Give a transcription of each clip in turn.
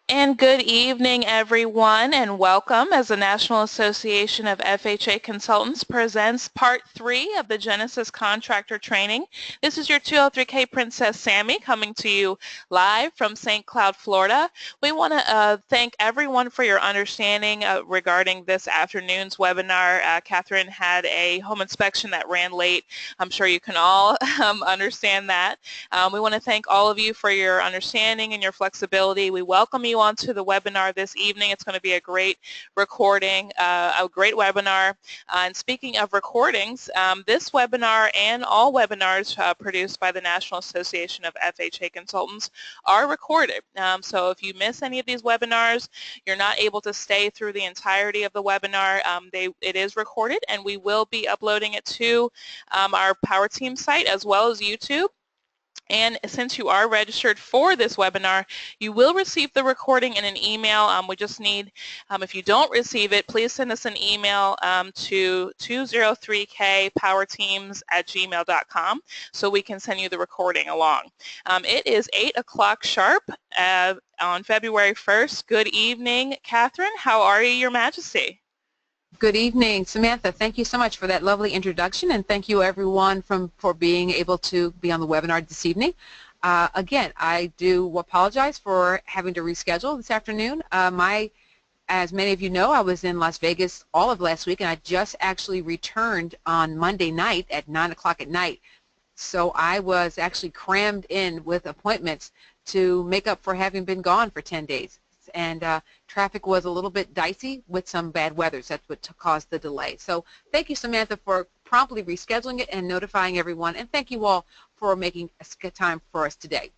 And good evening, everyone, and welcome as the National Association of FHA Consultants presents Part 3 of the Genesis Contractor Training. This is your 203K Princess Sammy coming to you live from St. Cloud, Florida. We want to thank everyone for your understanding regarding this afternoon's webinar. Catherine had a home inspection that ran late. I'm sure you can all understand that. We want to thank all of you for your understanding and your flexibility. We welcome you onto the webinar this evening. It's going to be a great recording, a great webinar. And speaking of recordings, this webinar and all webinars produced by the National Association of FHA Consultants are recorded. So if you miss any of these webinars, you're not able to stay through the entirety of the webinar, it is recorded, and we will be uploading it to our Power Team site as well as YouTube. And since you are registered for this webinar, you will receive the recording in an email. We just need, if you don't receive it, please send us an email to 203kpowerteams@gmail.com so we can send you the recording along. It is 8 o'clock sharp on February 1st. Good evening, Catherine. How are you, Your Majesty? Good evening, Samantha. Thank you so much for that lovely introduction, and thank you everyone for being able to be on the webinar this evening. Again, I do apologize for having to reschedule this afternoon. As many of you know, I was in Las Vegas all of last week, and I just actually returned on Monday night at 9 o'clock at night. So I was actually crammed in with appointments to make up for having been gone for 10 days. And traffic was a little bit dicey with some bad weather. So that's what caused the delay. So thank you, Samantha, for promptly rescheduling it and notifying everyone. And thank you all for making a time for us today.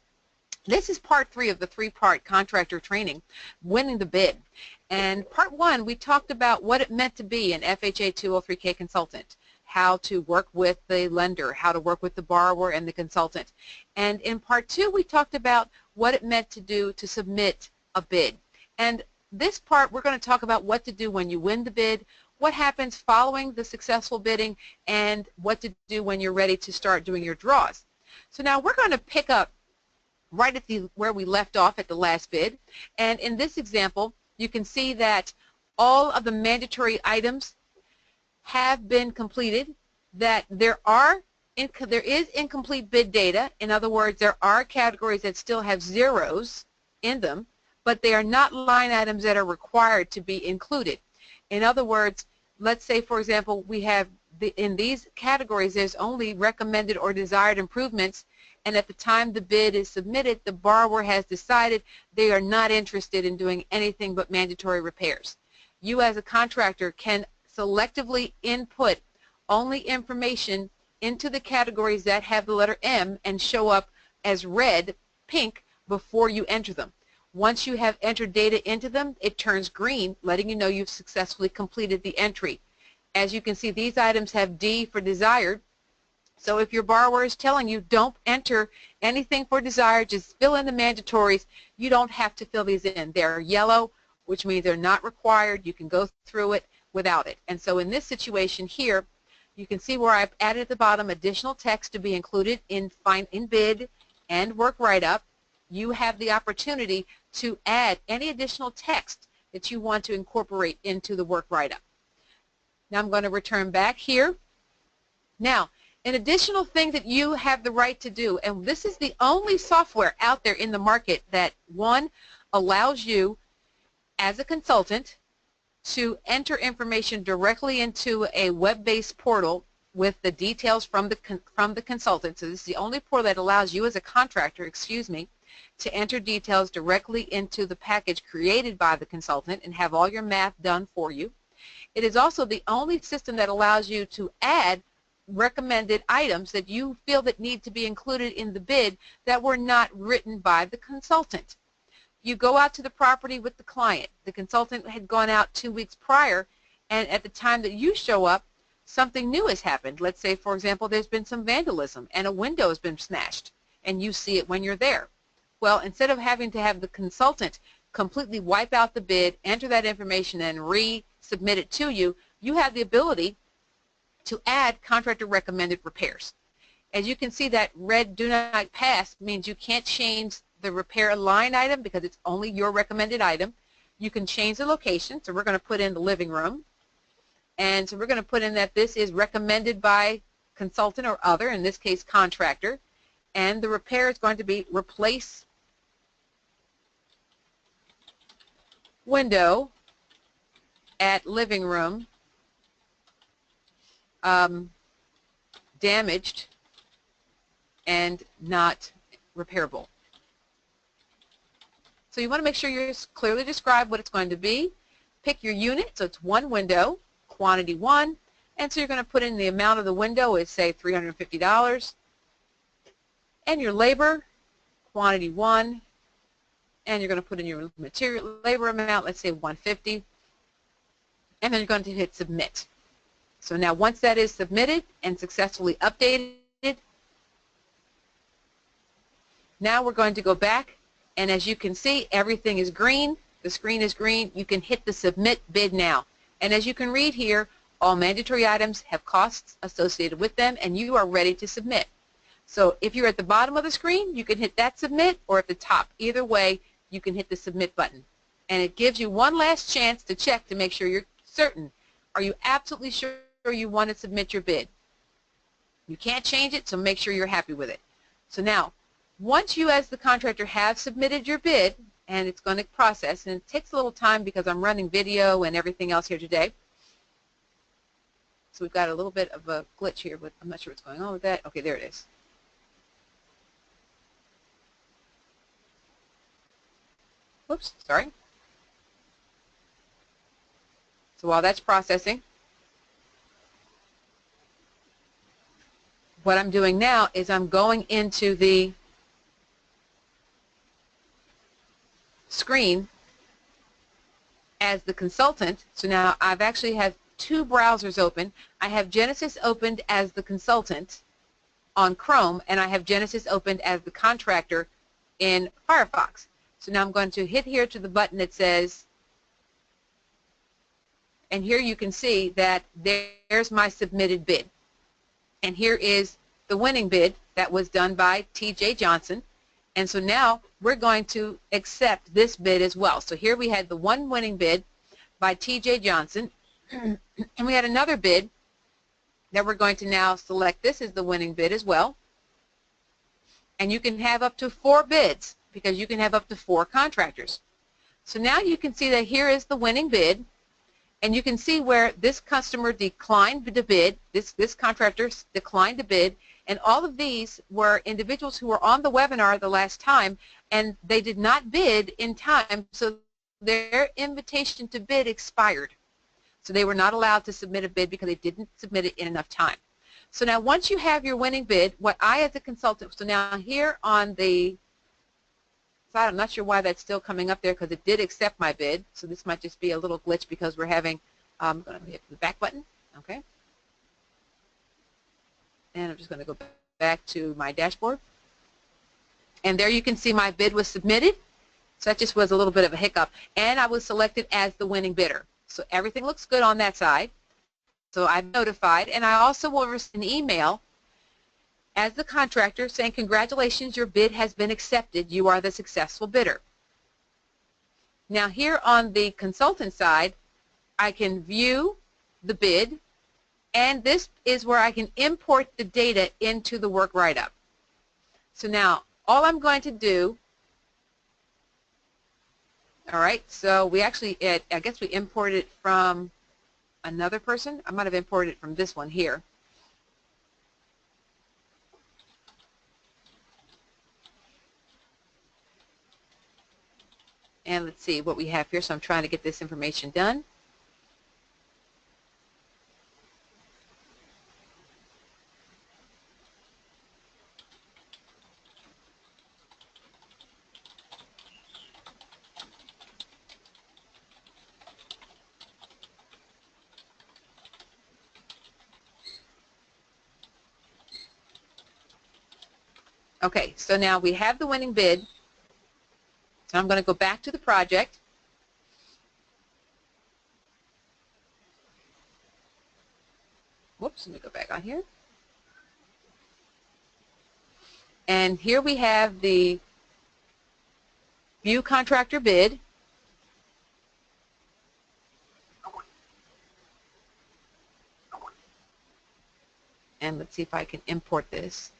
This is part 3 of the 3-part contractor training, Winning the Bid. And part 1, we talked about what it meant to be an FHA 203K consultant, how to work with the lender, how to work with the borrower and the consultant. And in part 2, we talked about what it meant to do to submit a bid. And this part, we're going to talk about what to do when you win the bid, what happens following the successful bidding, and what to do when you're ready to start doing your draws. So now we're going to pick up right at where we left off at the last bid. And in this example, you can see that all of the mandatory items have been completed, that there is incomplete bid data. In other words, there are categories that still have zeros in them, but they are not line items that are required to be included. In other words, let's say, for example, we have in these categories there's only recommended or desired improvements, and at the time the bid is submitted, the borrower has decided they are not interested in doing anything but mandatory repairs. You as a contractor can selectively input only information into the categories that have the letter M and show up as red, pink, before you enter them. Once you have entered data into them, it turns green, letting you know you've successfully completed the entry. As you can see, these items have D for desired. So if your borrower is telling you don't enter anything for desired, just fill in the mandatories, you don't have to fill these in. They're yellow, which means they're not required. You can go through it without it. And so in this situation here, you can see where I've added at the bottom additional text to be included in bid and work write-up. You have the opportunity to add any additional text that you want to incorporate into the work write-up. Now I'm going to return back here. Now, an additional thing that you have the right to do, and this is the only software out there in the market that, one, allows you as a consultant to enter information directly into a web-based portal with the details from the consultant. So this is the only portal that allows you as a contractor, to enter details directly into the package created by the consultant and have all your math done for you. It is also the only system that allows you to add recommended items that you feel that need to be included in the bid that were not written by the consultant. You go out to the property with the client. The consultant had gone out 2 weeks prior, and at the time that you show up, something new has happened. Let's say, for example, there's been some vandalism and a window has been smashed, and you see it when you're there. Well, instead of having to have the consultant completely wipe out the bid, enter that information, and resubmit it to you, you have the ability to add contractor recommended repairs. As you can see, that red do not pass means you can't change the repair line item because it's only your recommended item. You can change the location, so we're going to put in the living room. And so we're going to put in that this is recommended by consultant or other, in this case contractor. And the repair is going to be replace window at living room damaged and not repairable. So you want to make sure you clearly describe what it's going to be. Pick your unit, so it's one window, quantity 1, and so you're going to put in the amount of the window is say $350, and your labor, quantity 1, and you're going to put in your material labor amount, let's say $150, and then you're going to hit submit. So now once that is submitted and successfully updated, now we're going to go back, and as you can see, everything is green. The screen is green. You can hit the submit bid now. And as you can read here, all mandatory items have costs associated with them, and you are ready to submit. So if you're at the bottom of the screen, you can hit that submit, or at the top. Either way, you can hit the submit button. And it gives you one last chance to check to make sure you're certain. Are you absolutely sure you want to submit your bid? You can't change it, so make sure you're happy with it. So now, once you as the contractor have submitted your bid, and it's going to process, and it takes a little time because I'm running video and everything else here today. So we've got a little bit of a glitch here, but I'm not sure what's going on with that. Okay, there it is. Whoops, sorry. So while that's processing, what I'm doing now is I'm going into the screen as the consultant. So now I've actually have two browsers open. I have Genesis opened as the consultant on Chrome, and I have Genesis opened as the contractor in Firefox. So now I'm going to hit here to the button that says, and here you can see that there's my submitted bid. And here is the winning bid that was done by T.J. Johnson. And so now we're going to accept this bid as well. So here we had the one winning bid by T.J. Johnson, and we had another bid that we're going to now select. This is the winning bid as well. And you can have up to 4 bids because you can have up to 4 contractors. So now you can see that here is the winning bid, and you can see where this customer declined the bid, this contractor declined the bid, and all of these were individuals who were on the webinar the last time, and they did not bid in time, so their invitation to bid expired. So they were not allowed to submit a bid because they didn't submit it in enough time. So now once you have your winning bid, what I as a consultant, so now here on the side, I'm not sure why that's still coming up there because it did accept my bid, so this might just be a little glitch because we're having, I'm going to hit the back button, okay? And I'm just going to go back to my dashboard. And there you can see my bid was submitted. So that just was a little bit of a hiccup. And I was selected as the winning bidder. So everything looks good on that side. So I'm notified. And I also will receive an email as the contractor saying, congratulations, your bid has been accepted. You are the successful bidder. Now here on the consultant side, I can view the bid, and this is where I can import the data into the work write-up. So now all I'm going to do, all right, so we actually, I guess we imported it from another person. I might have imported it from this one here. And let's see what we have here. So I'm trying to get this information done. Okay, so now we have the winning bid. So I'm going to go back to the project. Whoops, let me go back on here. And here we have the View Contractor Bid. And let's see if I can import this.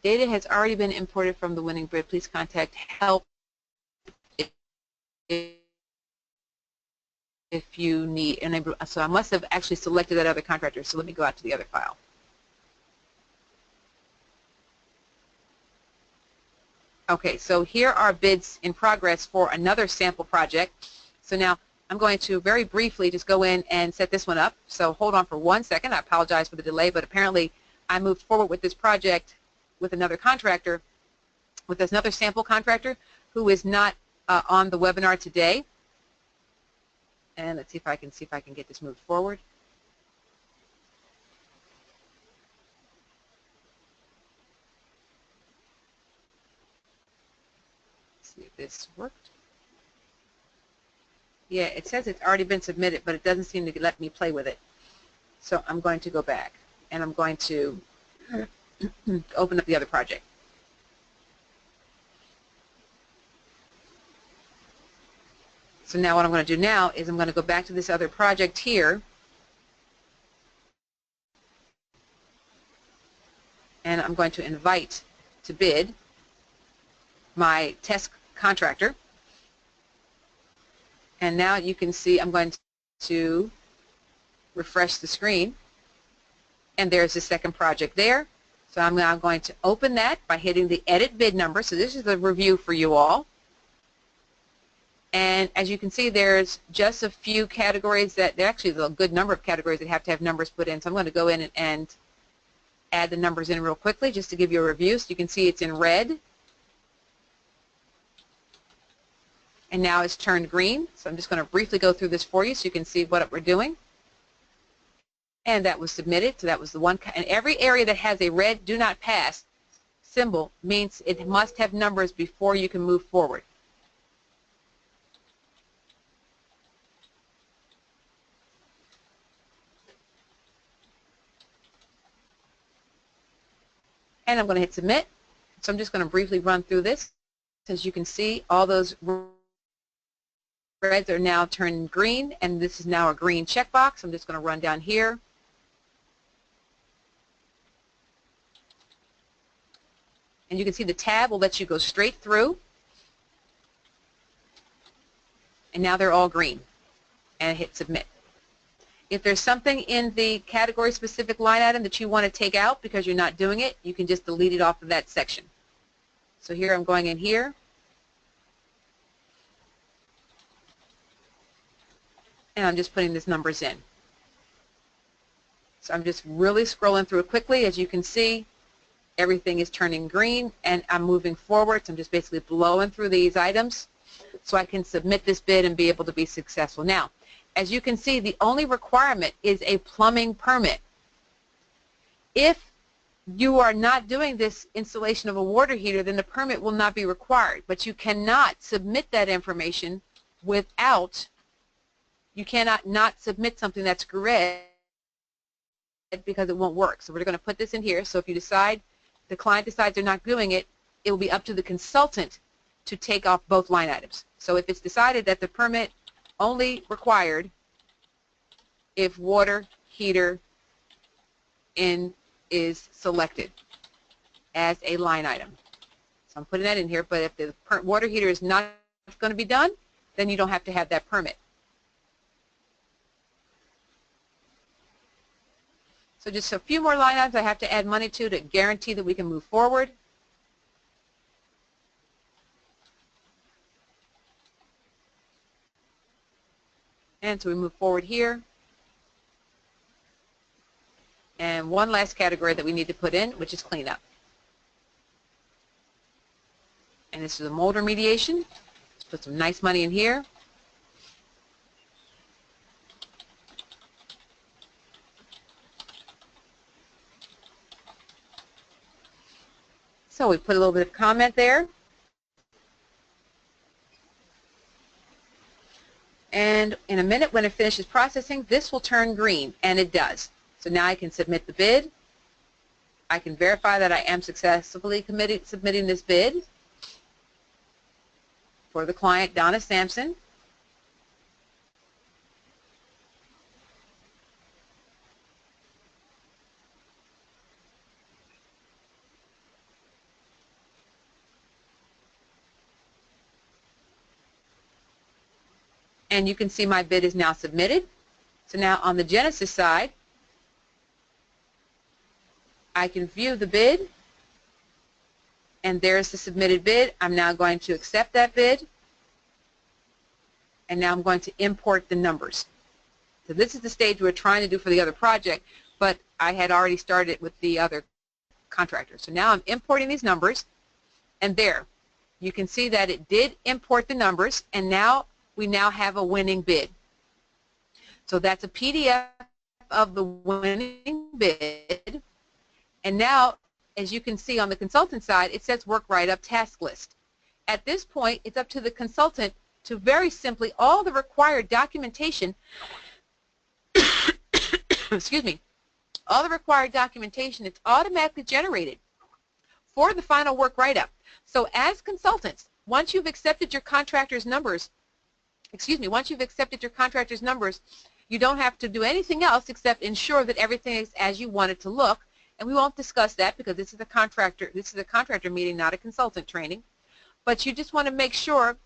Data has already been imported from the winning bid. Please contact help if you need. And so I must have actually selected that other contractor. So let me go out to the other file. Okay, so here are bids in progress for another sample project. So now I'm going to very briefly just go in and set this one up. So hold on for 1 second. I apologize for the delay, but apparently I moved forward with this project with another contractor, with another sample contractor who is not on the webinar today. And let's see if I can get this moved forward. Let's see if this worked. Yeah, it says it's already been submitted, but it doesn't seem to let me play with it. So I'm going to go back, and I'm going to open up the other project. So now what I'm going to do now is I'm going to go back to this other project here, and I'm going to invite to bid my test contractor. And now you can see I'm going to refresh the screen, and there's the second project there. So I'm now going to open that by hitting the edit bid number. So this is the review for you all. And as you can see, there's just a few categories that, actually there's a good number of categories that have to have numbers put in. So I'm going to go in and add the numbers in real quickly just to give you a review. So you can see it's in red. And now it's turned green. So I'm just going to briefly go through this for you so you can see what we're doing. And that was submitted. So that was the one. And every area that has a red do not pass symbol means it must have numbers before you can move forward. And I'm going to hit submit. So I'm just going to briefly run through this. As you can see, all those reds are now turned green, and this is now a green checkbox. I'm just going to run down here. And you can see the tab will let you go straight through. And now they're all green. And hit submit. If there's something in the category specific line item that you want to take out because you're not doing it, you can just delete it off of that section. So here I'm going in here. And I'm just putting these numbers in. So I'm just really scrolling through it quickly. As you can see, everything is turning green, and I'm moving forward. So I'm just basically blowing through these items so I can submit this bid and be able to be successful. Now, as you can see, the only requirement is a plumbing permit. If you are not doing this installation of a water heater, then the permit will not be required. But you cannot submit that information without, you cannot not submit something that's red because it won't work. So we're going to put this in here. So if you decide, the client decides they're not doing it, it will be up to the consultant to take off both line items. So if it's decided that the permit only required if water heater in is selected as a line item. So I'm putting that in here, but if the water heater is not going to be done, then you don't have to have that permit. So just a few more line items I have to add money to guarantee that we can move forward. And so we move forward here. And one last category that we need to put in, which is cleanup. And this is a mold remediation. Let's put some nice money in here. So we put a little bit of comment there. And in a minute, when it finishes processing, this will turn green, and it does. So now I can submit the bid. I can verify that I am successfully submitting this bid. for the client, Donna Sampson. And you can see my bid is now submitted. So now on the Genesis side, I can view the bid, and there's the submitted bid. I'm now going to accept that bid, and now I'm going to import the numbers. So this is the stage we're trying to do for the other project, but I had already started with the other contractor. So now I'm importing these numbers, and there, you can see that it did import the numbers, and now we now have a winning bid. So that's a PDF of the winning bid, and now, as you can see on the consultant side, it says work write-up task list. At this point, it's up to the consultant to very simply all the required documentation excuse me, all the required documentation, it's automatically generated for the final work write-up. So as consultants, once you've accepted your contractor's numbers, once you've accepted your contractor's numbers, you don't have to do anything else except ensure that everything is as you want it to look. And we won't discuss that because this is a contractor meeting, not a consultant training. But you just want to make sure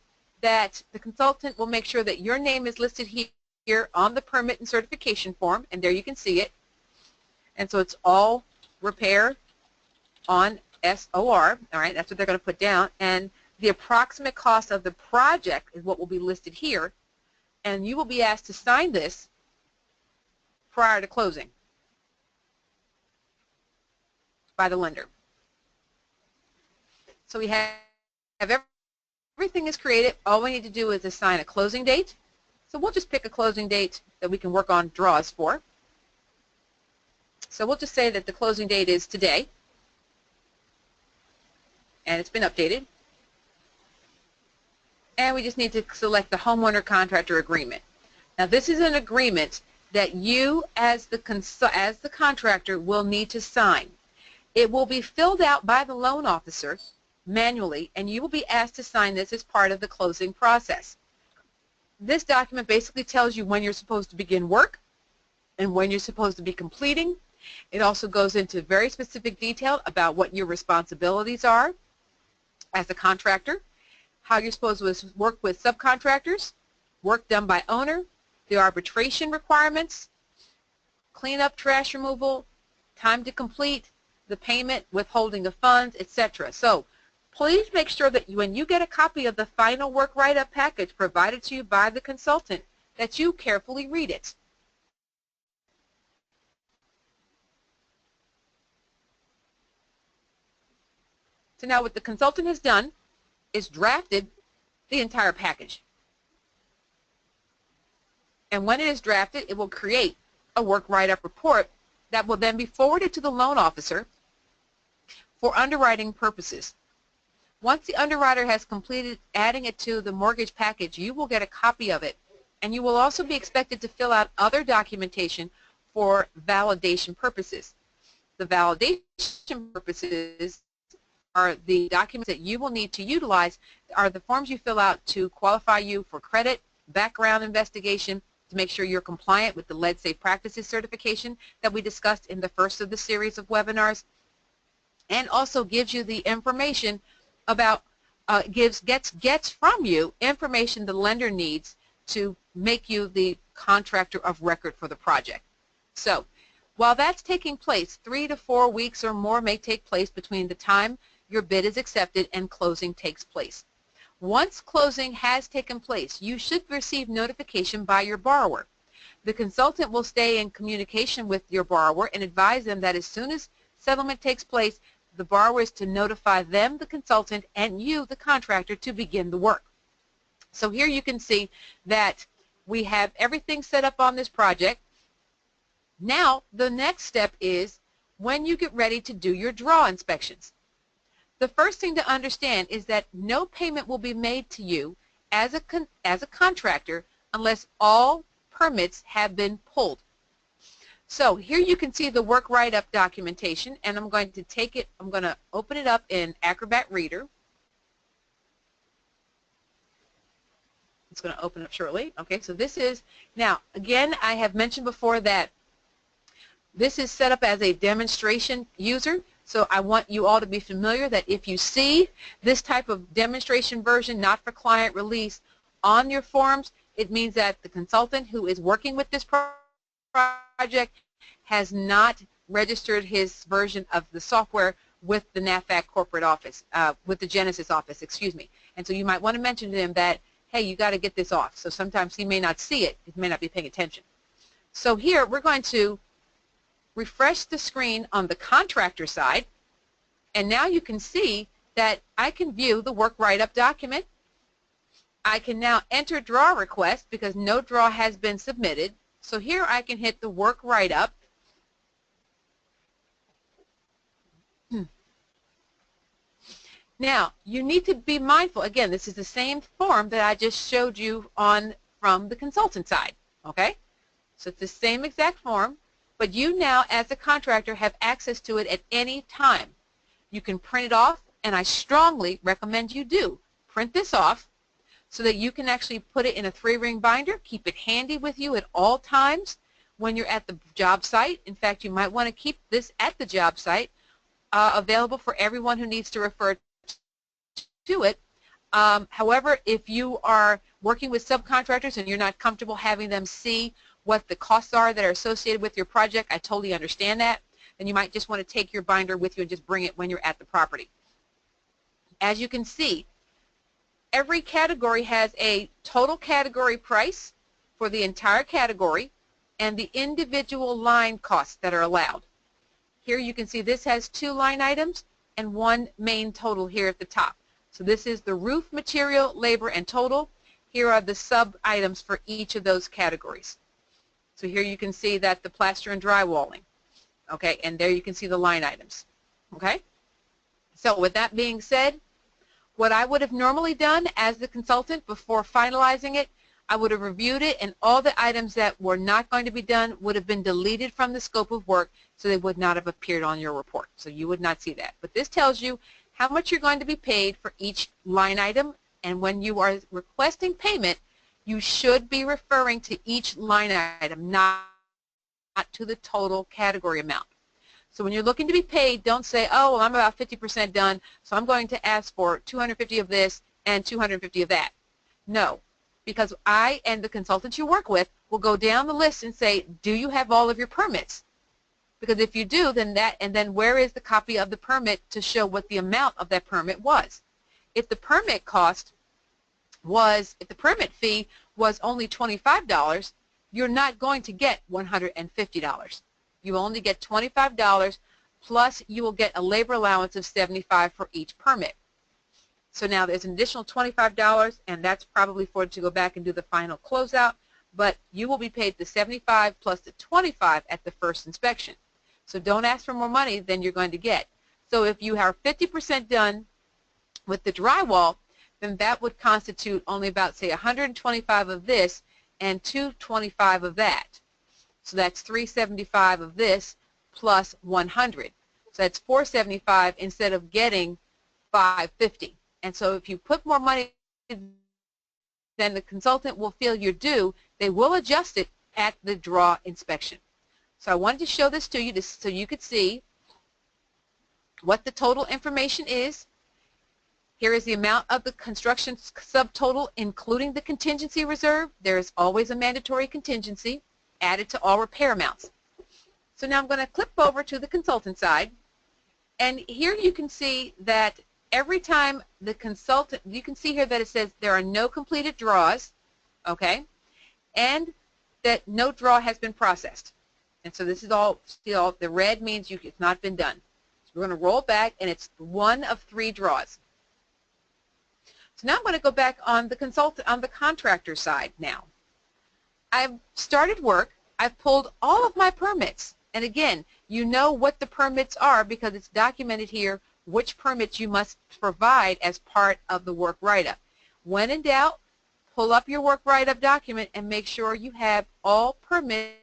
that the consultant will make sure that your name is listed here on the permit and certification form, and there you can see it. And so it's all repair on SOR, all right, that's what they're going to put down, and the approximate cost of the project is what will be listed here, and you will be asked to sign this prior to closing by the lender. So we have everything is created. All we need to do is assign a closing date. So we'll just pick a closing date that we can work on draws for. So we'll just say that the closing date is today, and it's been updated. And we just need to select the homeowner contractor agreement. Now this is an agreement that you as the contractor will need to sign. It will be filled out by the loan officer manually, and you will be asked to sign this as part of the closing process. This document basically tells you when you're supposed to begin work and when you're supposed to be completing. It also goes into very specific detail about what your responsibilities are as a contractor, how you're supposed to work with subcontractors, work done by owner, the arbitration requirements, cleanup, trash removal, time to complete, the payment, withholding of funds, etc. So please make sure that when you get a copy of the final work write-up package provided to you by the consultant, that you carefully read it. So now what the consultant has done is drafted the entire package. And when it is drafted, it will create a work write-up report that will then be forwarded to the loan officer for underwriting purposes. Once the underwriter has completed adding it to the mortgage package, you will get a copy of it, and you will also be expected to fill out other documentation for validation purposes. The validation purposes are the documents that you will need to utilize are the forms you fill out to qualify you for credit, background investigation, to make sure you're compliant with the Lead Safe Practices certification that we discussed in the first of the series of webinars, and also gives you the information about, gets from you information the lender needs to make you the contractor of record for the project. So while that's taking place, 3 to 4 weeks or more may take place between the time your bid is accepted and closing takes place. Once closing has taken place, you should receive notification by your borrower. The consultant will stay in communication with your borrower and advise them that as soon as settlement takes place, the borrower is to notify them, the consultant, and you, the contractor, to begin the work. So here you can see that we have everything set up on this project. Now the next step is when you get ready to do your draw inspections. The first thing to understand is that no payment will be made to you as a contractor unless all permits have been pulled. So here you can see the work write-up documentation, and I'm going to open it up in Acrobat Reader. It's going to open up shortly. Okay, so this is, now again, I have mentioned before that this is set up as a demonstration user, so I want you all to be familiar that if you see this type of demonstration version, not for client release, on your forms, it means that the consultant who is working with this project has not registered his version of the software with the NAFAC corporate office, with the Genesis office, excuse me. And so you might want to mention to him that, hey, you got to get this off. So sometimes he may not see it, he may not be paying attention. So here we're going to refresh the screen on the contractor side, and now you can see that I can view the work write-up document. I can now enter draw request because no draw has been submitted. So here I can hit the work write-up. Now, you need to be mindful. Again, this is the same form that I just showed you on from the consultant side. Okay? So it's the same exact form, but you now, as a contractor, have access to it at any time. You can print it off, and I strongly recommend you do. Print this off so that you can actually put it in a 3-ring binder, keep it handy with you at all times when you're at the job site. In fact, you might want to keep this at the job site, available for everyone who needs to refer to it. However, if you are working with subcontractors and you're not comfortable having them see what the costs are that are associated with your project, I totally understand that. Then you might just want to take your binder with you and just bring it when you're at the property. As you can see, every category has a total category price for the entire category and the individual line costs that are allowed. Here you can see this has 2 line items and 1 main total here at the top. So this is the roof material, labor, and total. Here are the sub-items for each of those categories. So here you can see that the plaster and drywalling, okay, and there you can see the line items, okay? So with that being said, what I would have normally done as the consultant before finalizing it, I would have reviewed it, and all the items that were not going to be done would have been deleted from the scope of work, so they would not have appeared on your report. So you would not see that. But this tells you how much you're going to be paid for each line item, and when you are requesting payment, you should be referring to each line item, not to the total category amount. So when you're looking to be paid, don't say, oh, well, I'm about 50% done, so I'm going to ask for 250 of this and 250 of that. No, because I and the consultants you work with will go down the list and say, do you have all of your permits? Because if you do, then then where is the copy of the permit to show what the amount of that permit was? If the permit fee was only $25, you're not going to get $150. You only get $25, plus you will get a labor allowance of $75 for each permit. So now there's an additional $25, and that's probably for it to go back and do the final closeout, but you will be paid the $75 plus the $25 at the first inspection. So don't ask for more money than you're going to get. So if you are 50% done with the drywall, then that would constitute only about, say, 125 of this and 225 of that. So that's 375 of this plus 100. So that's 475 instead of getting 550. And so if you put more money than the consultant will feel you're due, they will adjust it at the draw inspection. So I wanted to show this to you so you could see what the total information is. Here is the amount of the construction subtotal, including the contingency reserve. There is always a mandatory contingency added to all repair amounts. So now I'm going to clip over to the consultant side, and here you can see that every time the consultant, you can see here that it says there are no completed draws, okay, and that no draw has been processed. And so this is all still, the red means it's not been done. So we're going to roll back, and it's 1 of 3 draws. So now I'm going to go back on the contractor side now. I've started work. I've pulled all of my permits. And again, you know what the permits are because it's documented here which permits you must provide as part of the work write-up. When in doubt, pull up your work write-up document and make sure you have all permits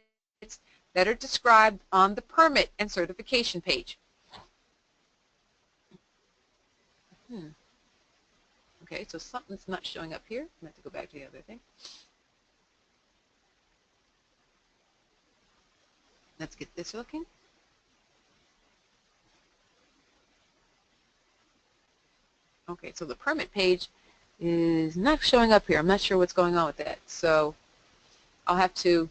that are described on the permit and certification page. Okay, so something's not showing up here. I have to go back to the other thing. Let's get this looking. Okay, so the permit page is not showing up here. I'm not sure what's going on with that. So I'll have to,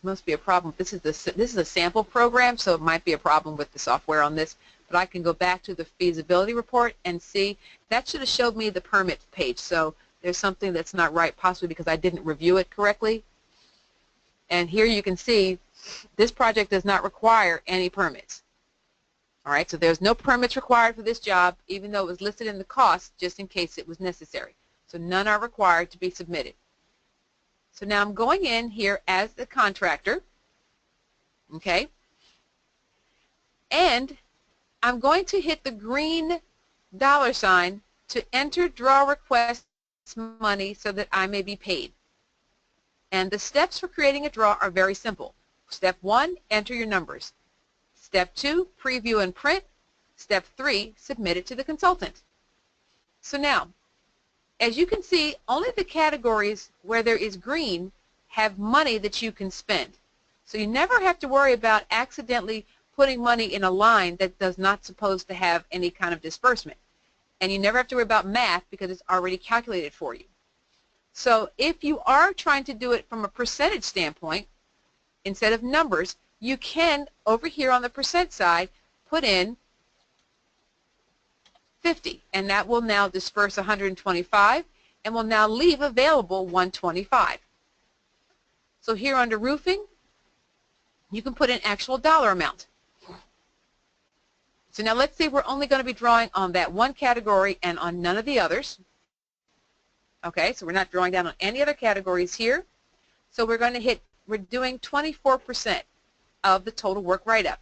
must be a problem. This is a sample program, so it might be a problem with the software on this. But I can go back to the feasibility report and see. That should have showed me the permit page. So there's something that's not right, possibly because I didn't review it correctly. And here you can see this project does not require any permits. All right, so there's no permits required for this job, even though it was listed in the cost, just in case it was necessary. So none are required to be submitted. So now I'm going in here as the contractor, okay, and I'm going to hit the green $ to enter draw request money so that I may be paid. And the steps for creating a draw are very simple. Step 1, enter your numbers. Step 2, preview and print. Step 3, submit it to the consultant. So now, as you can see, only the categories where there is green have money that you can spend. So you never have to worry about accidentally putting money in a line that does not supposed to have any kind of disbursement. And you never have to worry about math because it's already calculated for you. So if you are trying to do it from a percentage standpoint, instead of numbers, you can, over here on the percent side, put in 50, and that will now disperse 125 and will now leave available 125. So here under roofing, you can put in actual dollar amount. So now let's say we're only going to be drawing on that one category and on none of the others. Okay, so we're not drawing down on any other categories here. So we're going to hit, we're doing 24% of the total work write-up.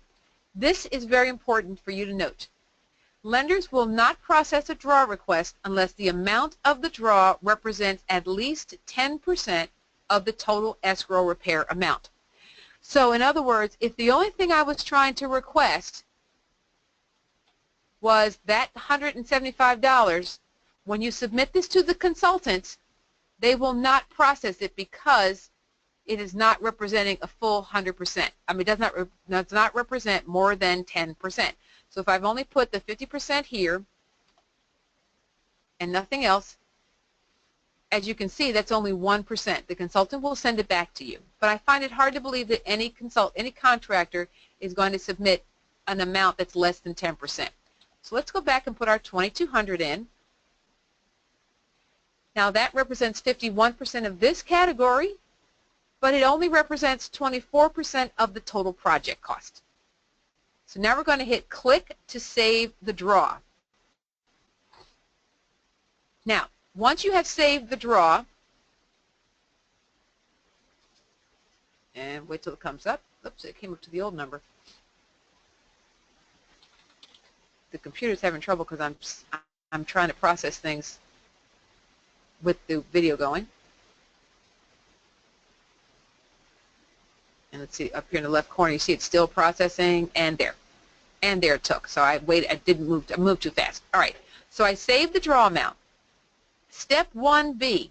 This is very important for you to note. Lenders will not process a draw request unless the amount of the draw represents at least 10% of the total escrow repair amount. So in other words, if the only thing I was trying to request was that $175, when you submit this to the consultant, they will not process it because it is not representing a full 100%. I mean, it does not represent more than 10%. So if I've only put the 50% here and nothing else, as you can see, that's only 1%. The consultant will send it back to you. But I find it hard to believe that any contractor is going to submit an amount that's less than 10%. So let's go back and put our 2,200 in. Now that represents 51% of this category, but it only represents 24% of the total project cost. So now we're going to hit click to save the draw. Now, once you have saved the draw, and wait till it comes up. Oops, it came up to the old number. The computer's having trouble because I'm trying to process things with the video going. And let's see, up here in the left corner, you see it's still processing, and there. And there it took. So I moved too fast. All right, so I saved the draw amount. Step 1B,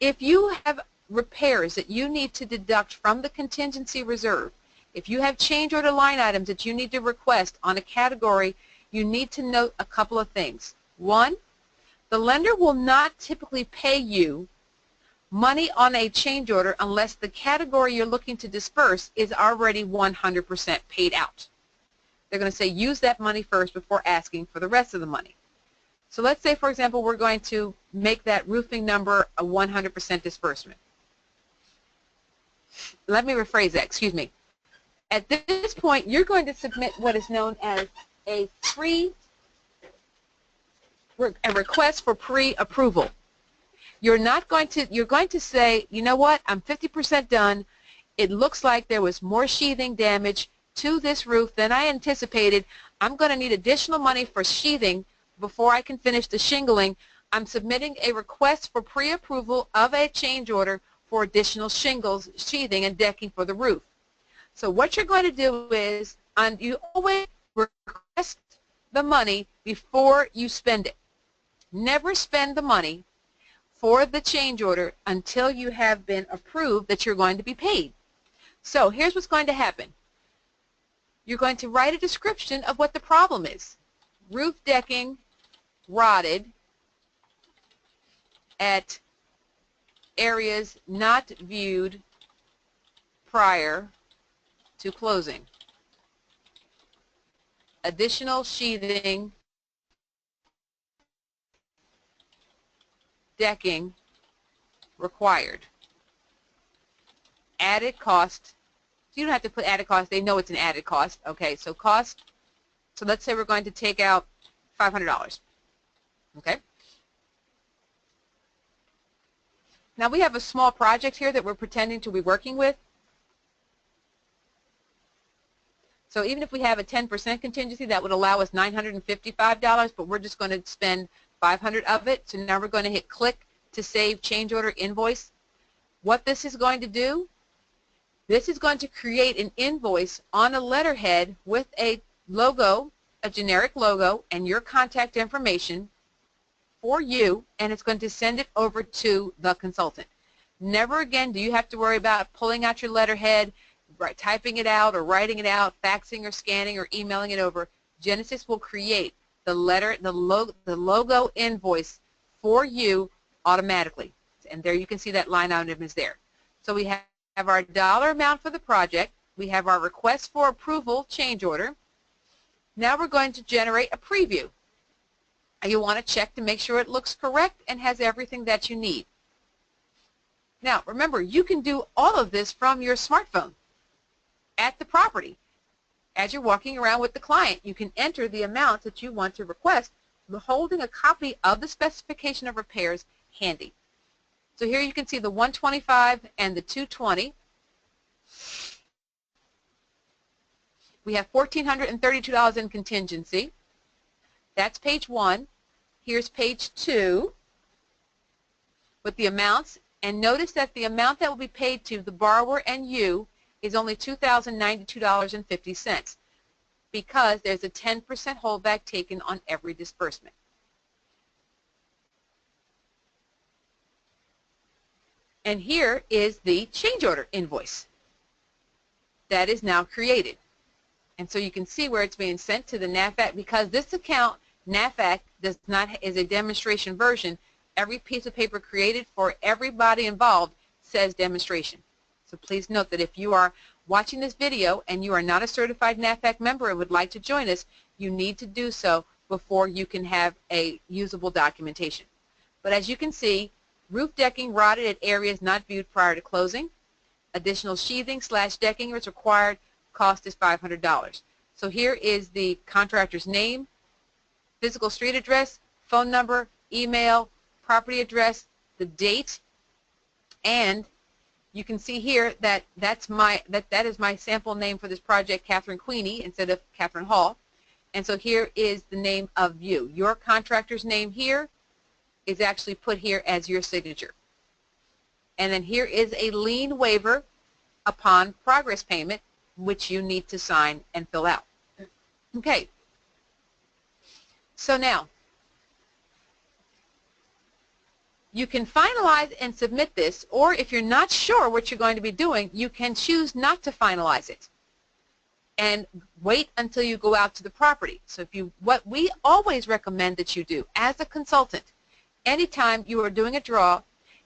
if you have repairs that you need to deduct from the contingency reserve, if you have change order line items that you need to request on a category, you need to note a couple of things. One, the lender will not typically pay you money on a change order unless the category you're looking to disperse is already 100% paid out. They're going to say use that money first before asking for the rest of the money. So let's say, for example, we're going to make that roofing number a 100% disbursement. Let me rephrase that, excuse me. At this point, you're going to submit what is known as a request for pre-approval. You're going to say, you know what, I'm 50% done. It looks like there was more sheathing damage to this roof than I anticipated. I'm going to need additional money for sheathing before I can finish the shingling. I'm submitting a request for pre-approval of a change order for additional shingles, sheathing, and decking for the roof. So what you're going to do is, you always request the money before you spend it. Never spend the money for the change order until you have been approved that you're going to be paid. So here's what's going to happen. You're going to write a description of what the problem is. Roof decking rotted at areas not viewed prior to closing. Additional sheathing, decking required. Added cost. You don't have to put added cost. They know it's an added cost. Okay, so cost. So let's say we're going to take out $500. Okay. Now we have a small project here that we're pretending to be working with. So even if we have a 10% contingency, that would allow us $955, but we're just going to spend $500 of it. So now we're going to hit click to save change order invoice. What this is going to do, this is going to create an invoice on a letterhead with a logo, a generic logo, and your contact information for you, and it's going to send it over to the consultant. Never again do you have to worry about pulling out your letterhead, typing it out or writing it out, faxing or scanning or emailing it over. Genesis will create the logo invoice for you automatically. And there you can see that line item is there. So we have our dollar amount for the project. We have our request for approval change order. Now we're going to generate a preview. You want to check to make sure it looks correct and has everything that you need. Now remember, you can do all of this from your smartphone at the property. As you're walking around with the client, you can enter the amount that you want to request, holding a copy of the specification of repairs handy. So here you can see the 125 and the 220. We have $1,432 in contingency. That's page 1. Here's page 2 with the amounts. And notice that the amount that will be paid to the borrower and you is only $2,092.50 because there's a 10% holdback taken on every disbursement. And here is the change order invoice that is now created. And so you can see where it's being sent to the NAFAC. Because this account, NAFAC, is a demonstration version. Every piece of paper created for everybody involved says demonstration. So please note that if you are watching this video and you are not a certified NAFAC member and would like to join us, you need to do so before you can have a usable documentation. But as you can see, roof decking rotted at areas not viewed prior to closing. Additional sheathing / decking is required. Cost is $500. So here is the contractor's name, physical street address, phone number, email, property address, the date, and you can see here that that is my sample name for this project, Catherine Queenie, instead of Catherine Hall. And so here is the name of you. Your contractor's name here is actually put here as your signature. And then here is a lien waiver upon progress payment, which you need to sign and fill out. Okay. So now, you can finalize and submit this, or if you're not sure what you're going to be doing, you can choose not to finalize it and wait until you go out to the property. So what we always recommend that you do as a consultant, anytime you are doing a draw,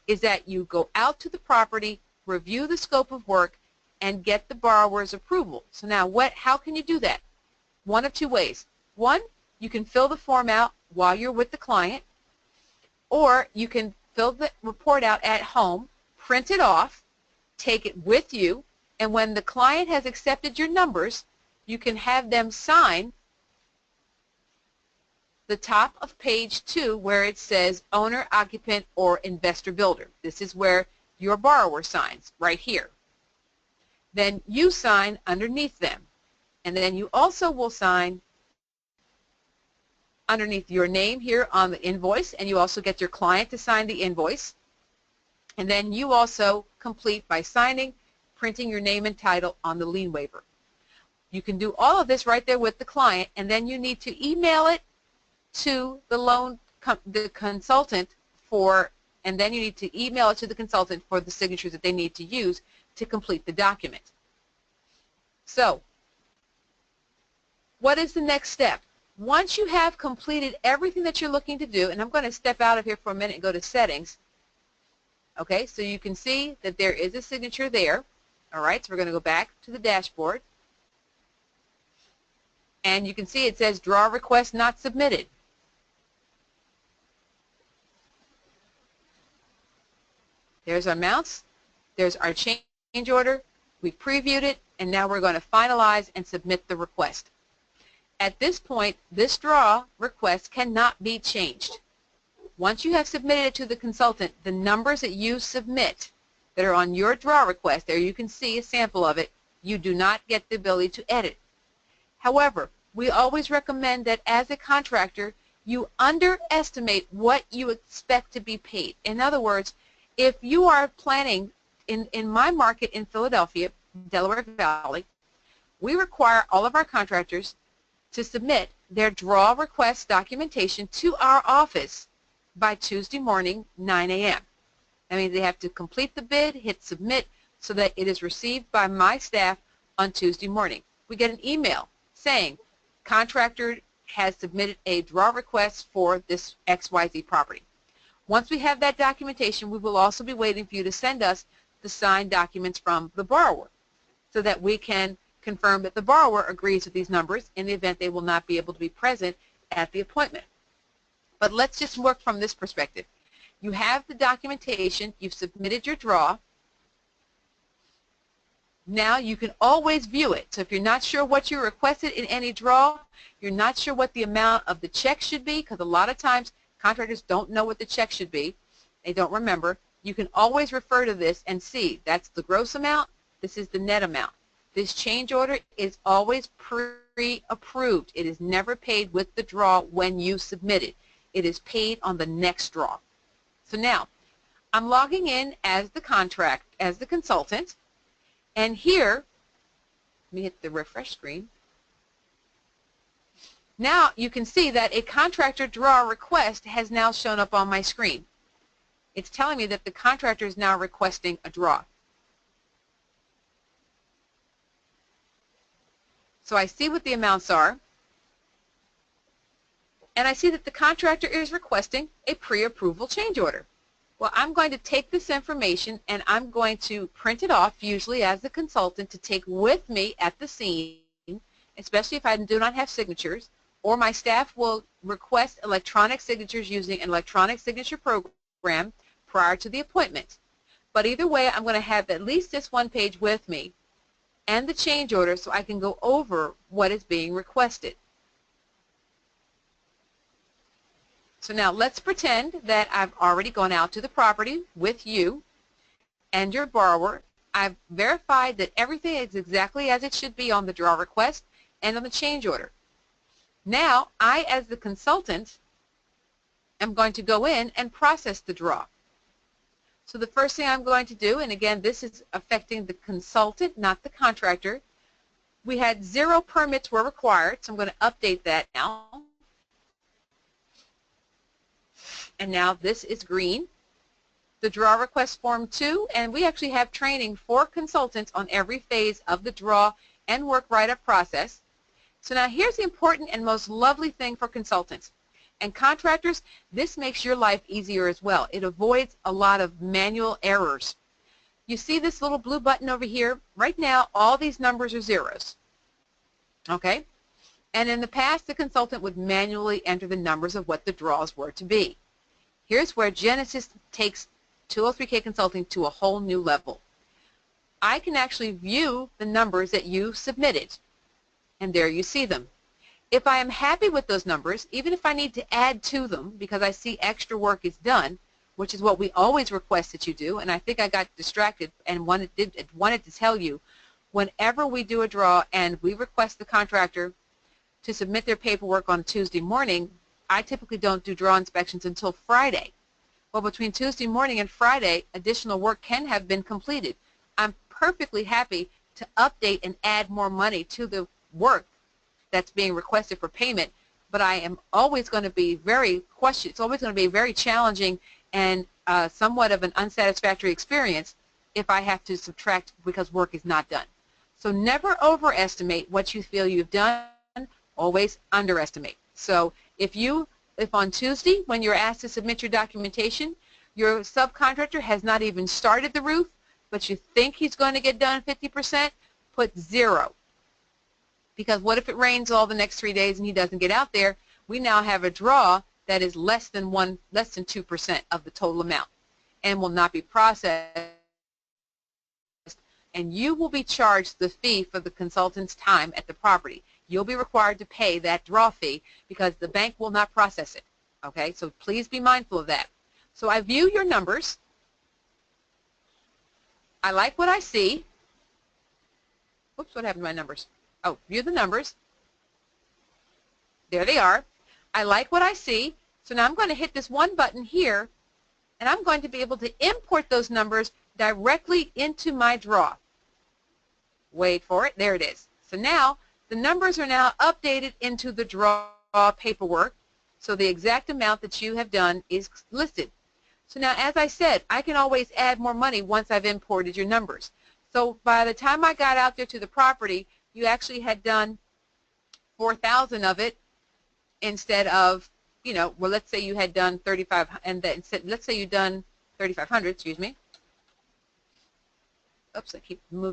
is that you go out to the property, review the scope of work, and get the borrower's approval. So now how can you do that? One of two ways. One, you can fill the form out while you're with the client, or you can fill the report out at home, print it off, take it with you, and when the client has accepted your numbers, you can have them sign the top of page 2 where it says owner, occupant, or investor builder. This is where your borrower signs, right here. Then you sign underneath them. And then you also will sign underneath your name here on the invoice, and you also get your client to sign the invoice. And then you also complete by signing, printing your name and title on the lien waiver. You can do all of this right there with the client, and then you need to email it to the loan the consultant for, and then you need to email it to the consultant for the signatures that they need to use to complete the document. So, what is the next step? Once you have completed everything that you're looking to do, and I'm going to step out of here for a minute and go to settings. Okay, so you can see that there is a signature there. All right, so we're going to go back to the dashboard. And you can see it says draw request not submitted. There's our amounts. There's our change order. We've previewed it, and now we're going to finalize and submit the request. At this point, this draw request cannot be changed. Once you have submitted it to the consultant, the numbers that you submit that are on your draw request, there you can see a sample of it, you do not get the ability to edit. However, we always recommend that as a contractor, you underestimate what you expect to be paid. In other words, if you are planning, in my market in Philadelphia, Delaware Valley, we require all of our contractors to submit their draw request documentation to our office by Tuesday morning, 9 a.m. That means they have to complete the bid, hit submit, so that it is received by my staff on Tuesday morning. We get an email saying, contractor has submitted a draw request for this XYZ property. Once we have that documentation, we will also be waiting for you to send us the signed documents from the borrower so that we can confirm that the borrower agrees with these numbers in the event they will not be able to be present at the appointment. But let's just work from this perspective. You have the documentation, you've submitted your draw. Now you can always view it. So if you're not sure what you requested in any draw, you're not sure what the amount of the check should be, because a lot of times contractors don't know what the check should be. They don't remember. You can always refer to this and see that's the gross amount, this is the net amount. This change order is always pre-approved. It is never paid with the draw when you submit it. It is paid on the next draw. So now, I'm logging in as the consultant, and here, let me hit the refresh screen. Now you can see that a contractor draw request has now shown up on my screen. It's telling me that the contractor is now requesting a draw. So I see what the amounts are, and I see that the contractor is requesting a pre-approval change order. Well, I'm going to take this information and I'm going to print it off, usually as a consultant, to take with me at the scene, especially if I do not have signatures, or my staff will request electronic signatures using an electronic signature program prior to the appointment. But either way, I'm going to have at least this one page with me and the change order so I can go over what is being requested. So now let's pretend that I've already gone out to the property with you and your borrower. I've verified that everything is exactly as it should be on the draw request and on the change order. Now, I, as the consultant, am going to go in and process the draw. So the first thing I'm going to do, and again, this is affecting the consultant, not the contractor. We had 0 permits were required, so I'm going to update that now. And now this is green. The draw request form 2, and we actually have training for consultants on every phase of the draw and work write-up process. So now here's the important and most lovely thing for consultants. And contractors, this makes your life easier as well. It avoids a lot of manual errors. You see this little blue button over here? Right now, all these numbers are zeros. Okay? And in the past, the consultant would manually enter the numbers of what the draws were to be. Here's where Genesis takes 203K Consulting to a whole new level. I can actually view the numbers that you submitted, and there you see them. If I am happy with those numbers, even if I need to add to them because I see extra work is done, which is what we always request that you do, and I think I got distracted and wanted to tell you, whenever we do a draw and we request the contractor to submit their paperwork on Tuesday morning, I typically don't do draw inspections until Friday. Well, between Tuesday morning and Friday, additional work can have been completed. I'm perfectly happy to update and add more money to the work that's being requested for payment but I am always going to be it's always going to be very challenging and somewhat of an unsatisfactory experience if I have to subtract because work is not done. So never overestimate what you feel you've done, always underestimate. So if on Tuesday, when you're asked to submit your documentation, your subcontractor has not even started the roof, but you think he's going to get done 50%, put 0. Because what if it rains all the next 3 days and he doesn't get out there? We now have a draw that is less than 2% of the total amount and will not be processed, and you will be charged the fee for the consultant's time at the property. You'll be required to pay that draw fee because the bank will not process it. Okay, so please be mindful of that. So I view your numbers. I like what I see. Oops, what happened to my numbers? Oh, view the numbers. There they are. I like what I see. So now I'm going to hit this one button here, and I'm going to be able to import those numbers directly into my draw. Wait for it. There it is. So now the numbers are now updated into the draw paperwork. So the exact amount that you have done is listed. So now, as I said, I can always add more money once I've imported your numbers. So by the time I got out there to the property, you actually had done 4,000 of it instead of, well, let's say you had done 35, and then let's say you done 3,500. Excuse me. Oops,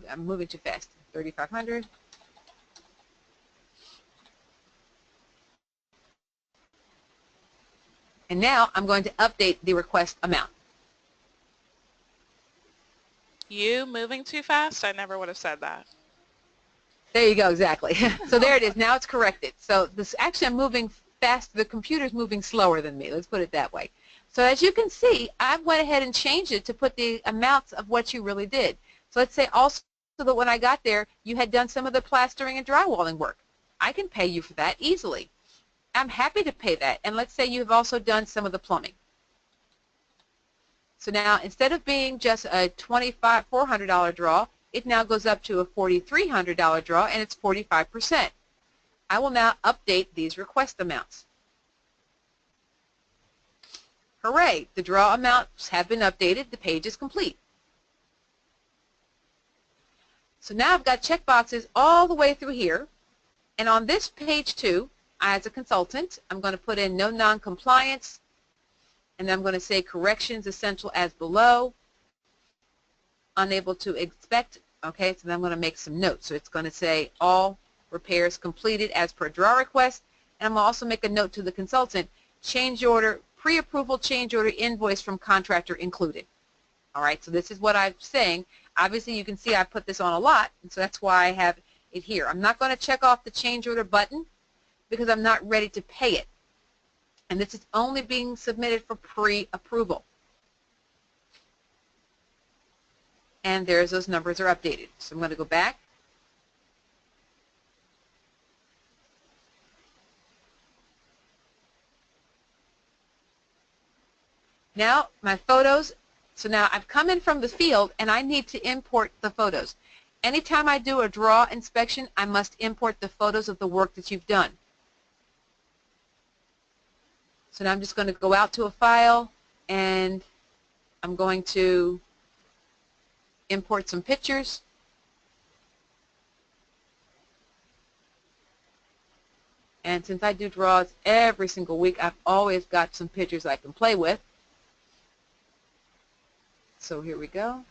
I'm moving too fast. 3,500. And now I'm going to update the request amount. You moving too fast? I never would have said that. There you go, exactly. So there it is. Now it's corrected. So actually I'm moving fast. The computer's moving slower than me. Let's put it that way. So as you can see, I went ahead and changed it to put the amounts of what you really did. So let's say also that when I got there, you had done some of the plastering and drywalling work. I can pay you for that easily. I'm happy to pay that. And let's say you've also done some of the plumbing. So now instead of being just a $400 draw, it now goes up to a $4,300 draw, and it's 45%. I will now update these request amounts. Hooray! The draw amounts have been updated. The page is complete. So now I've got checkboxes all the way through here, and on this page 2, as a consultant, I'm going to put in no non-compliance, and I'm going to say corrections essential as below, unable to inspect. Okay, so then I'm going to make some notes. So it's going to say all repairs completed as per draw request, and I'm going to also make a note to the consultant, change order, pre-approval change order invoice from contractor included. All right, so this is what I'm saying. Obviously, you can see I put this on a lot, and so that's why I have it here. I'm not going to check off the change order button because I'm not ready to pay it. And this is only being submitted for pre-approval. And there's those numbers are updated. So I'm going to go back. Now my photos, so now I've come in from the field and I need to import the photos. Anytime I do a draw inspection, I must import the photos of the work that you've done. So now I'm just going to go out to a file and I'm going to import some pictures. And since I do draws every single week, I've always got some pictures I can play with. So here we go.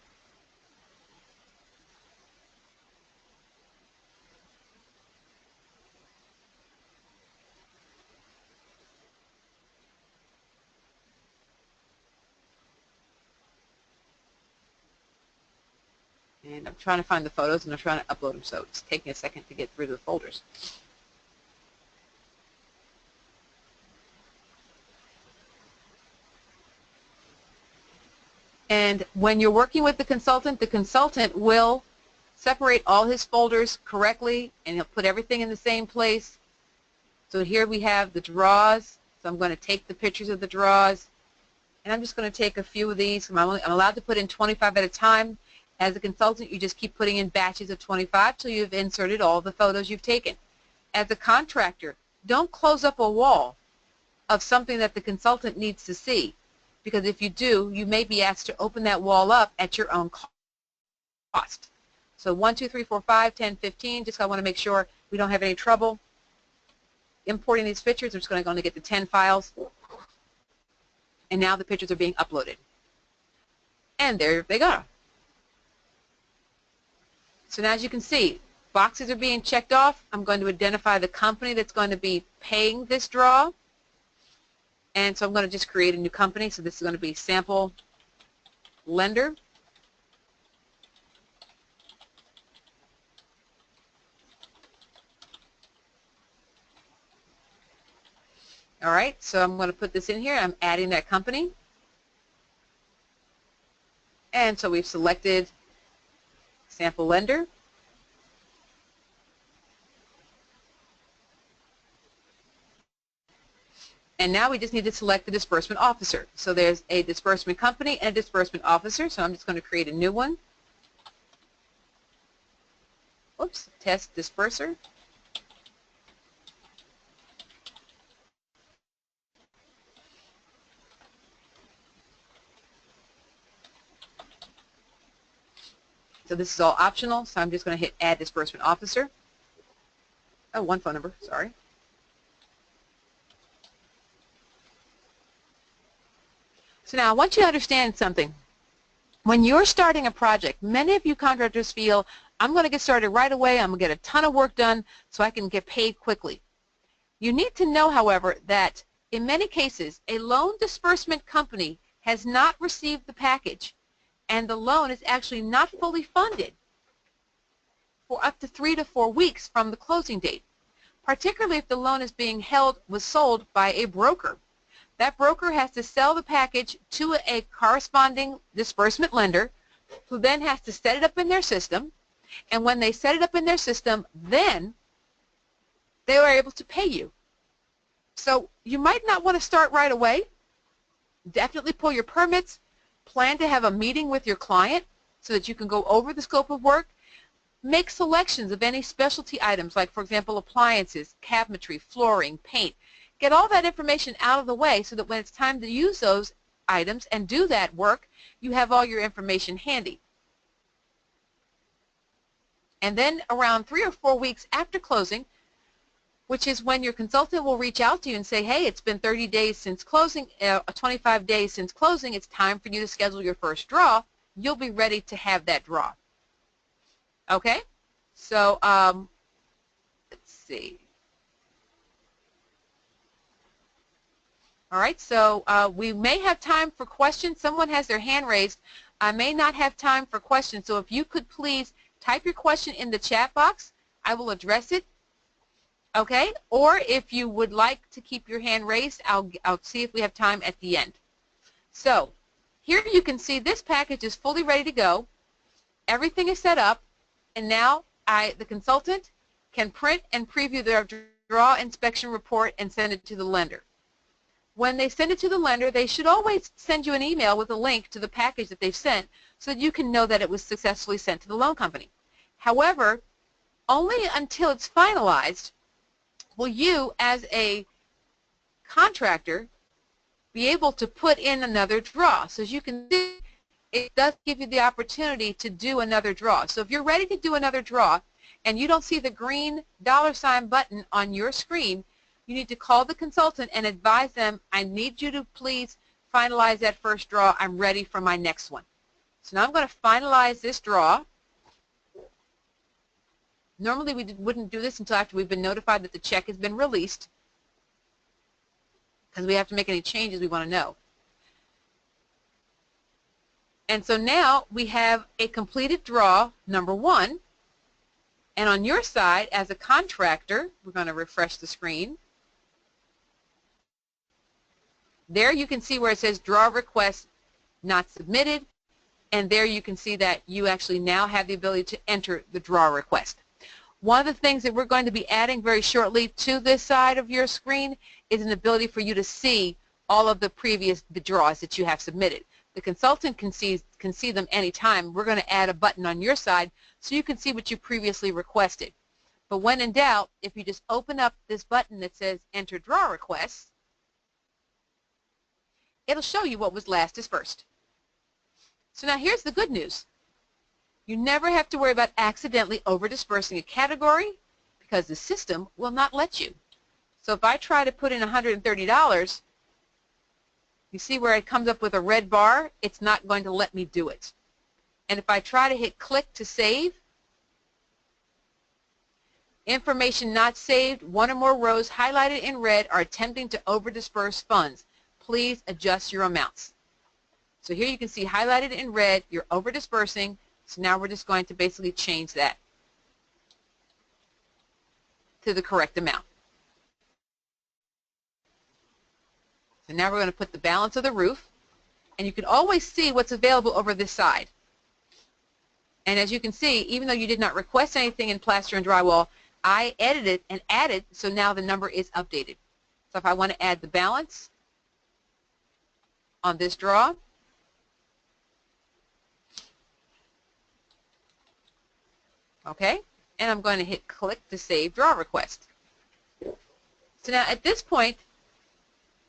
And I'm trying to find the photos and I'm trying to upload them, so it's taking a second to get through the folders. And when you're working with the consultant will separate all his folders correctly and he'll put everything in the same place. So here we have the draws. So I'm going to take the pictures of the draws and I'm just going to take a few of these. I'm allowed to put in 25 at a time. As a consultant, you just keep putting in batches of 25 till you've inserted all the photos you've taken. As a contractor, don't close up a wall of something that the consultant needs to see, because if you do, you may be asked to open that wall up at your own cost. So 1, 2, 3, 4, 5, 10, 15, just I want to make sure we don't have any trouble importing these pictures. I'm just going to get the 10 files, and now the pictures are being uploaded. And there they go. So now as you can see, boxes are being checked off. I'm going to identify the company that's going to be paying this draw. And so I'm going to just create a new company. So this is going to be Sample Lender. All right, so I'm going to put this in here. I'm adding that company. And so we've selected Sample Lender. And now we just need to select the disbursement officer. So there's a disbursement company and a disbursement officer. So I'm just going to create a new one. Oops, test disperser. So this is all optional. So I'm just going to hit add disbursement officer. Oh, one phone number, sorry. So now I want you to understand something. When you're starting a project, many of you contractors feel, I'm going to get started right away, I'm going to get a ton of work done so I can get paid quickly. You need to know, however, that in many cases, a loan disbursement company has not received the package, and the loan is actually not fully funded for up to 3 to 4 weeks from the closing date, particularly if the loan is being sold by a broker. That broker has to sell the package to a corresponding disbursement lender, who then has to set it up in their system, and when they set it up in their system, then they are able to pay you. So you might not want to start right away. Definitely pull your permits, plan to have a meeting with your client so that you can go over the scope of work, make selections of any specialty items like, for example, appliances, cabinetry, flooring, paint. Get all that information out of the way so that when it's time to use those items and do that work, you have all your information handy. And then around 3 or 4 weeks after closing, which is when your consultant will reach out to you and say, hey, it's been 30 days since closing, 25 days since closing, it's time for you to schedule your first draw, you'll be ready to have that draw. Okay? So, let's see. All right, so we may have time for questions. Someone has their hand raised. I may not have time for questions, so if you could please type your question in the chat box, I will address it. Okay, or if you would like to keep your hand raised, I'll see if we have time at the end. So here you can see this package is fully ready to go. Everything is set up, and now the consultant can print and preview their draw inspection report and send it to the lender. When they send it to the lender, they should always send you an email with a link to the package that they've sent so that you can know that it was successfully sent to the loan company. However, only until it's finalized will you, as a contractor, be able to put in another draw. So as you can see, it does give you the opportunity to do another draw. So if you're ready to do another draw and you don't see the green $ button on your screen, you need to call the consultant and advise them, I need you to please finalize that first draw. I'm ready for my next one. So now I'm going to finalize this draw. Normally we wouldn't do this until after we've been notified that the check has been released, because we have to make any changes we want to know. And so now we have a completed draw, number 1. And on your side, as a contractor, we're going to refresh the screen. There you can see where it says draw request not submitted, and there you can see that you actually now have the ability to enter the draw request. One of the things that we're going to be adding very shortly to this side of your screen is an ability for you to see all of the previous draws that you have submitted. The consultant can see them anytime. We're going to add a button on your side so you can see what you previously requested. But when in doubt, if you just open up this button that says Enter Draw Requests, it'll show you what was last dispersed. So now here's the good news. You never have to worry about accidentally over-dispersing a category because the system will not let you. So if I try to put in $130, you see where it comes up with a red bar? It's not going to let me do it. And if I try to hit click to save, information not saved, one or more rows highlighted in red are attempting to over-disperse funds. Please adjust your amounts. So here you can see highlighted in red, you're over-dispersing. So now we're just going to basically change that to the correct amount. So now we're going to put the balance of the roof, and you can always see what's available over this side. And as you can see, even though you did not request anything in plaster and drywall, I edited and added, so now the number is updated. So if I want to add the balance on this draw, okay, and I'm going to hit click to save draw request. So now at this point,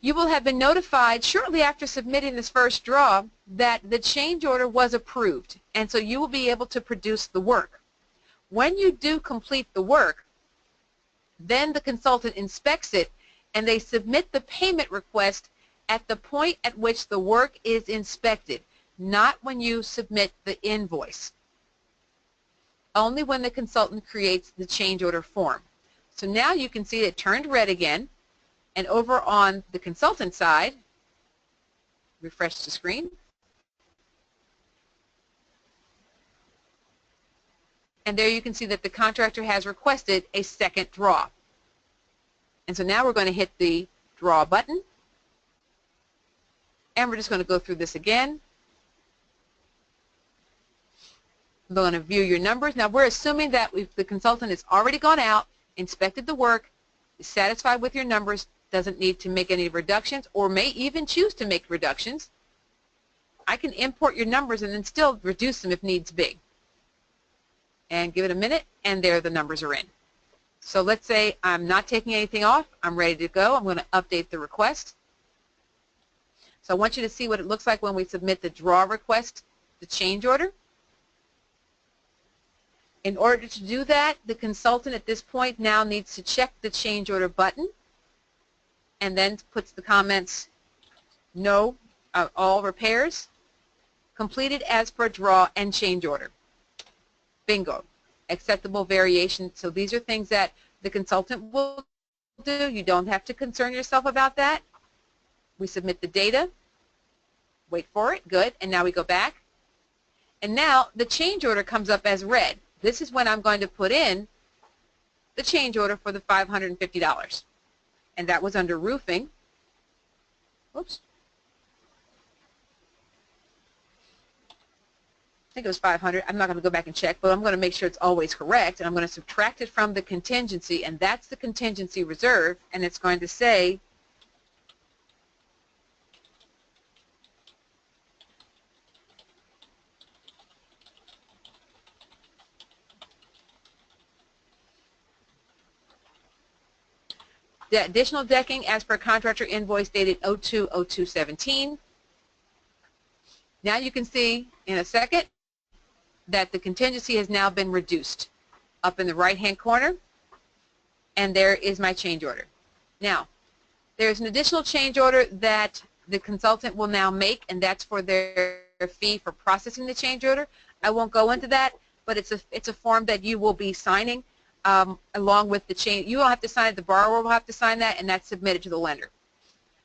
you will have been notified shortly after submitting this first draw that the change order was approved, and so you will be able to produce the work. When you do complete the work, then the consultant inspects it and they submit the payment request at the point at which the work is inspected, not when you submit the invoice. Only when the consultant creates the change order form. So now you can see it turned red again. And over on the consultant side, refresh the screen. And there you can see that the contractor has requested a second draw. And so now we're going to hit the draw button. And we're just going to go through this again. We're going to view your numbers. Now we're assuming that the consultant has already gone out, inspected the work, is satisfied with your numbers, doesn't need to make any reductions, or may even choose to make reductions. I can import your numbers and then still reduce them if needs be. And give it a minute, and there the numbers are in. So let's say I'm not taking anything off. I'm ready to go. I'm going to update the request. So I want you to see what it looks like when we submit the draw request, the change order. In order to do that, the consultant at this point now needs to check the change order button and then puts the comments, no, all repairs completed as per draw and change order. Bingo. Acceptable variation. So these are things that the consultant will do. You don't have to concern yourself about that. We submit the data. Wait for it. Good. And now we go back. And now the change order comes up as red. This is when I'm going to put in the change order for the $550. And that was under roofing. Oops. I think it was 500. I'm not going to go back and check, but I'm going to make sure it's always correct. And I'm going to subtract it from the contingency, and that's the contingency reserve. And it's going to say the additional decking as per contractor invoice dated 02/02/17. Now you can see in a second that the contingency has now been reduced up in the right-hand corner, and there is my change order. Now, there's an additional change order that the consultant will now make, and that's for their fee for processing the change order. I won't go into that, but it's a form that you will be signing along with the change. You don't have to sign it, the borrower will have to sign that, and that's submitted to the lender.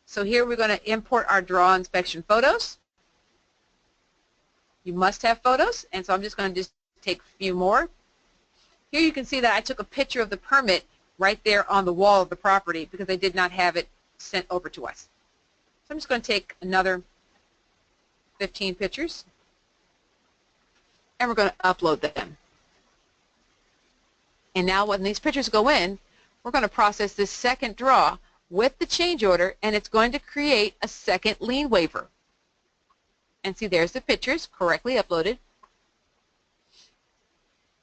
So here we're going to import our draw inspection photos. You must have photos, and so I'm just going to take a few more. Here you can see that I took a picture of the permit right there on the wall of the property because they did not have it sent over to us. So I'm just going to take another 15 pictures, and we're going to upload them. And now when these pictures go in, we're going to process this second draw with the change order, and it's going to create a second lien waiver. And see, there's the pictures correctly uploaded.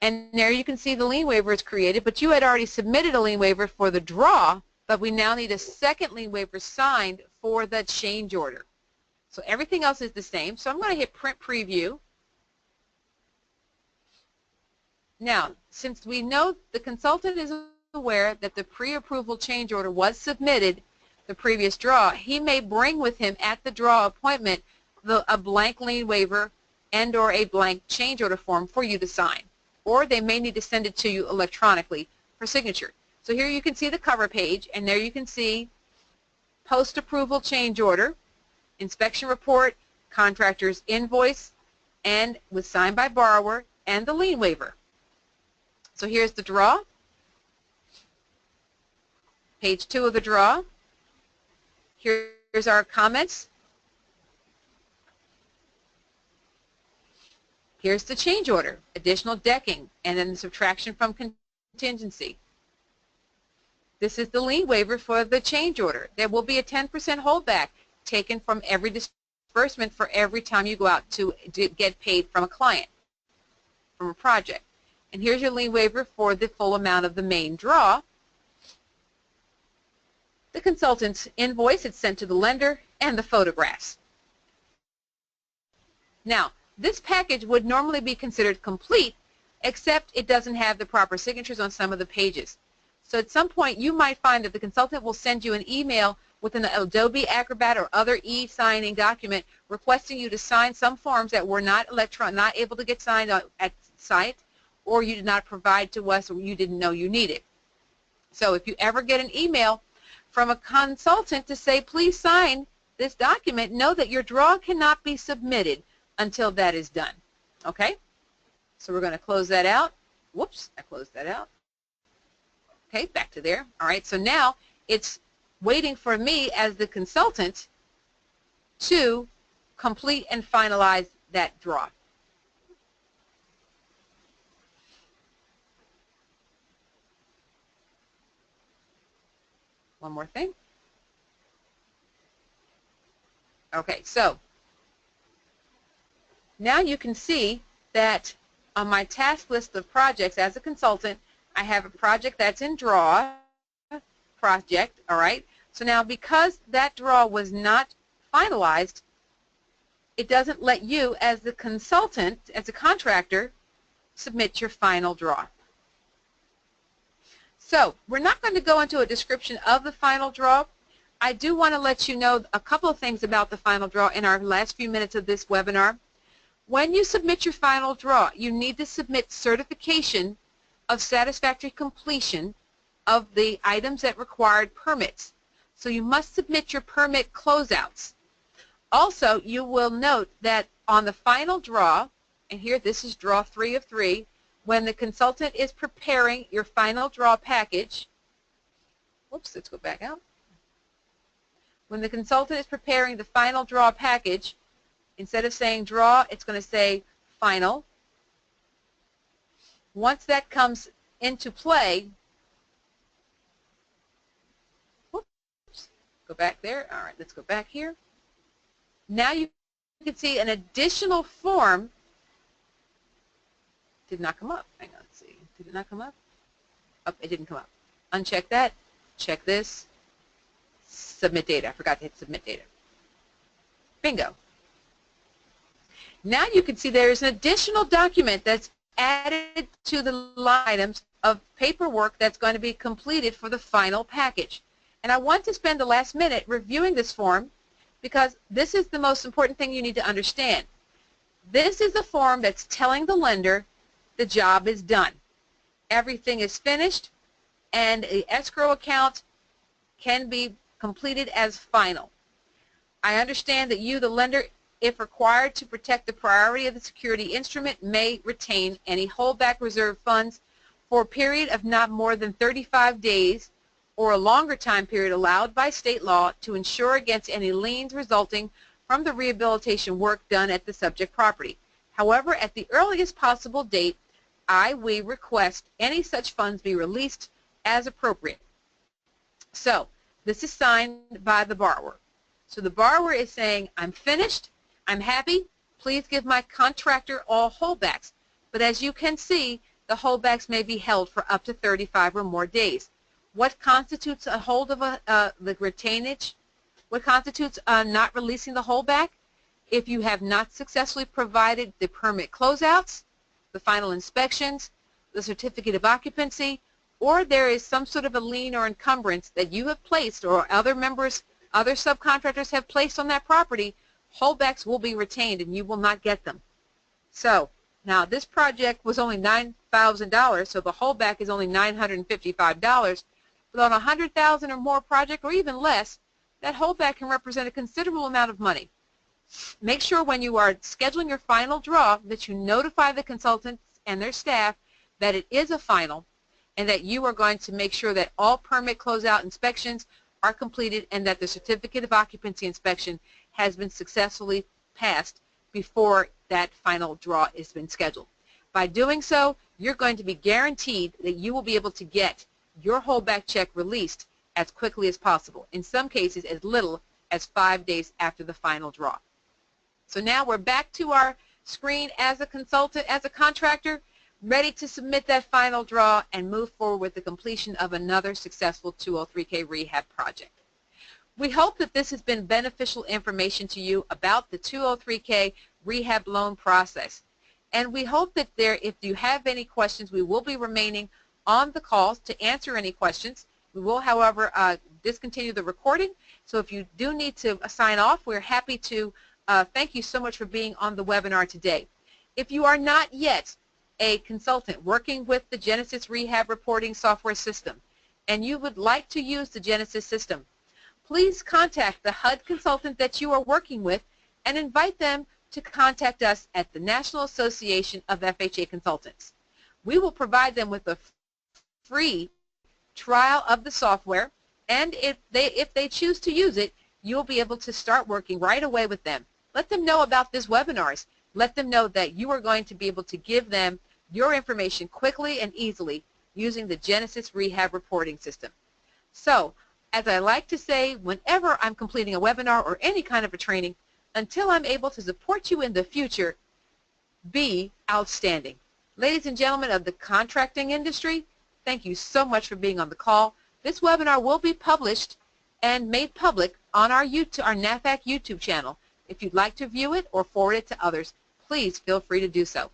And there you can see the lien waiver is created, but you had already submitted a lien waiver for the draw, but we now need a second lien waiver signed for the change order. So everything else is the same. So I'm going to hit print preview. Now, since we know the consultant is aware that the pre-approval change order was submitted the previous draw, he may bring with him at the draw appointment a blank lien waiver and or a blank change order form for you to sign. Or they may need to send it to you electronically for signature. So here you can see the cover page, and there you can see post-approval change order, inspection report, contractor's invoice, and was signed by borrower, and the lien waiver. So here's the draw, page 2 of the draw. Here's our comments. Here's the change order, additional decking, and then the subtraction from contingency. This is the lien waiver for the change order. There will be a 10% holdback taken from every disbursement for every time you go out to get paid from a client, from a project. And here's your lien waiver for the full amount of the main draw. The consultant's invoice, it's sent to the lender, and the photographs. Now, this package would normally be considered complete, except it doesn't have the proper signatures on some of the pages. So at some point you might find that the consultant will send you an email with an Adobe Acrobat or other e-signing document requesting you to sign some forms that were not able to get signed at site, or you did not provide to us, or you didn't know you needed. So if you ever get an email from a consultant to say, please sign this document, know that your draw cannot be submitted until that is done. Okay? So we're going to close that out. Whoops, I closed that out. Okay, back to there. All right, so now it's waiting for me as the consultant to complete and finalize that draw. One more thing. Okay, so now you can see that on my task list of projects as a consultant, I have a project that's in draw project, all right? So now because that draw was not finalized, it doesn't let you as the consultant, as a contractor, submit your final draw. So we're not going to go into a description of the final draw. I do want to let you know a couple of things about the final draw in our last few minutes of this webinar. When you submit your final draw, you need to submit certification of satisfactory completion of the items that required permits. So you must submit your permit closeouts. Also, you will note that on the final draw, and here this is draw 3 of 3, when the consultant is preparing your final draw package, whoops, let's go back out. When the consultant is preparing the final draw package, instead of saying draw, it's going to say final. Once that comes into play, whoops, go back there. All right, let's go back here. Now you can see an additional form did not come up. Hang on, let's see. Did it not come up? Oh, it didn't come up. Uncheck that. Check this. Submit data. I forgot to hit submit data. Bingo. Now you can see there's an additional document that's added to the line items of paperwork that's going to be completed for the final package. And I want to spend the last minute reviewing this form because this is the most important thing you need to understand. This is the form that's telling the lender the job is done. Everything is finished and the escrow account can be completed as final. I understand that you, the lender, if required to protect the priority of the security instrument, may retain any holdback reserve funds for a period of not more than 35 days or a longer time period allowed by state law to ensure against any liens resulting from the rehabilitation work done at the subject property. However, at the earliest possible date, we request any such funds be released as appropriate. So this is signed by the borrower. So the borrower is saying, I'm finished, I'm happy, please give my contractor all holdbacks. But as you can see, the holdbacks may be held for up to 35 or more days. What constitutes a hold of the retainage? What constitutes not releasing the holdback? If you have not successfully provided the permit closeouts, the final inspections, the certificate of occupancy, or there is some sort of a lien or encumbrance that you have placed or other subcontractors have placed on that property, holdbacks will be retained and you will not get them. So now this project was only $9,000, so the holdback is only $955. But on a $100,000 or more project, or even less, that holdback can represent a considerable amount of money. Make sure when you are scheduling your final draw that you notify the consultants and their staff that it is a final and that you are going to make sure that all permit closeout inspections are completed and that the certificate of occupancy inspection has been successfully passed before that final draw has been scheduled. By doing so, you're going to be guaranteed that you will be able to get your holdback check released as quickly as possible, in some cases as little as 5 days after the final draw. So now we're back to our screen as a consultant, as a contractor, ready to submit that final draw and move forward with the completion of another successful 203K rehab project. We hope that this has been beneficial information to you about the 203K rehab loan process. And we hope that if you have any questions, we will be remaining on the calls to answer any questions. We will, however, discontinue the recording. So if you do need to sign off, we're happy to thank you so much for being on the webinar today. If you are not yet a consultant working with the Genesis Rehab Reporting Software System and you would like to use the Genesis system, please contact the HUD consultant that you are working with and invite them to contact us at the National Association of FHA Consultants. We will provide them with a free trial of the software, and if they choose to use it, you'll be able to start working right away with them. Let them know about these webinars. Let them know that you are going to be able to give them your information quickly and easily using the Genesis Rehab Reporting System. So, as I like to say, whenever I'm completing a webinar or any kind of a training, until I'm able to support you in the future, be outstanding. Ladies and gentlemen of the contracting industry, thank you so much for being on the call. This webinar will be published and made public on our NAFAC YouTube channel. If you'd like to view it or forward it to others, please feel free to do so.